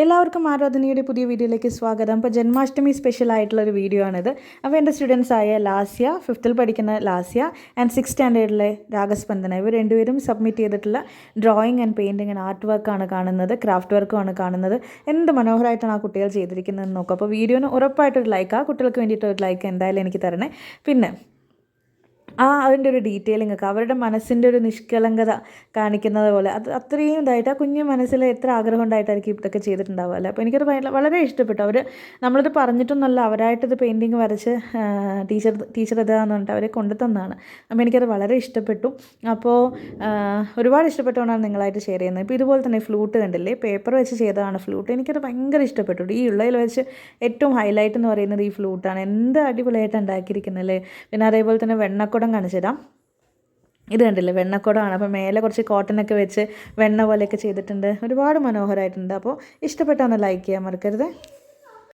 എല്ലാവർക്കും ആരാധനയുടെ പുതിയ വീഡിയോയിലേക്ക് സ്വാഗതം. അപ്പോൾ ജന്മാഷ്ടമി സ്പെഷ്യൽ ആയിട്ടുള്ളൊരു വീഡിയോ ആണിത്. അപ്പോൾ എൻ്റെ സ്റ്റുഡൻസായ ലാസ്യ, 5th പഠിക്കുന്ന ലാസ്യ ആൻഡ് 6th സ്റ്റാൻഡേർഡിലെ രാഗസ്പന്ദന, ഇവർ രണ്ടുപേരും സബ്മിറ്റ് ചെയ്തിട്ടുള്ള drawing and painting and art വർക്കാണ് കാണുന്നത്, ക്രാഫ്റ്റ് വർക്കുമാണ് കാണുന്നത്. എന്ത് മനോഹരമായിട്ടാണ് ആ കുട്ടികൾ ചെയ്തിരിക്കുന്നതെന്ന് നോക്കുക. അപ്പോൾ വീഡിയോന് ഉറപ്പായിട്ടൊരു ലൈക്ക്, ആ കുട്ടികൾക്ക് വേണ്ടിയിട്ട് ഒരു ലൈക്ക് എന്തായാലും എനിക്ക് തരണേ. പിന്നെ അതിൻ്റെ ഒരു ഡീറ്റെയിലിംഗ് ഒക്കെ അവരുടെ മനസ്സിൻ്റെ ഒരു നിഷ്കളങ്കത കാണിക്കുന്നത് പോലെ അത് അത്രയും ഇതായിട്ട് ആ കുഞ്ഞു മനസ്സിൽ എത്ര ആഗ്രഹം ഉണ്ടായിട്ടായിരിക്കും ഇതൊക്കെ ചെയ്തിട്ടുണ്ടാവുക അല്ലേ. അപ്പോൾ എനിക്കത് വളരെ ഇഷ്ടപ്പെട്ടു. നമ്മളിത് പറഞ്ഞിട്ടൊന്നുമല്ല, അവരായിട്ടിത് പെയിൻറ്റിങ് വരച്ച് ടീച്ചർ ഇതാന്ന് പറഞ്ഞിട്ട് അവരെ കൊണ്ടു തന്നതാണ്. അപ്പോൾ എനിക്കത് വളരെ ഇഷ്ടപ്പെട്ടു. അപ്പോൾ ഒരുപാട് ഇഷ്ടപ്പെട്ടുകൊണ്ടാണ് നിങ്ങളായിട്ട് ഷെയർ ചെയ്യുന്നത്. ഇപ്പോൾ ഇതുപോലെ തന്നെ ഫ്ലൂട്ട് കണ്ടില്ലേ, പേപ്പർ വെച്ച് ചെയ്തതാണ് ഫ്ലൂട്ട്. എനിക്കത് ഭയങ്കര ഇഷ്ടപ്പെട്ടു. ഈ ഉള്ളതിൽ വെച്ച് ഏറ്റവും ഹൈലൈറ്റ് എന്ന് പറയുന്നത് ഈ ഫ്ലൂട്ടാണ്. എന്ത് അടിപൊളിയായിട്ട് ഉണ്ടാക്കിയിരിക്കുന്നത് അല്ലേ. പിന്നെ അതേപോലെ തന്നെ വെണ്ണക്കുടം കാണിച്ചു തരാം. ഇത് കണ്ടില്ലേ, വെണ്ണക്കുടമാണ്. അപ്പോൾ മേലെ കുറച്ച് കോട്ടനൊക്കെ വെച്ച് വെണ്ണ പോലെയൊക്കെ ചെയ്തിട്ടുണ്ട്. ഒരുപാട് മനോഹരമായിട്ടുണ്ട്. അപ്പോൾ ഇഷ്ടപ്പെട്ടാൽ ഒന്ന് ലൈക്ക് ചെയ്യാൻ മറക്കരുത്.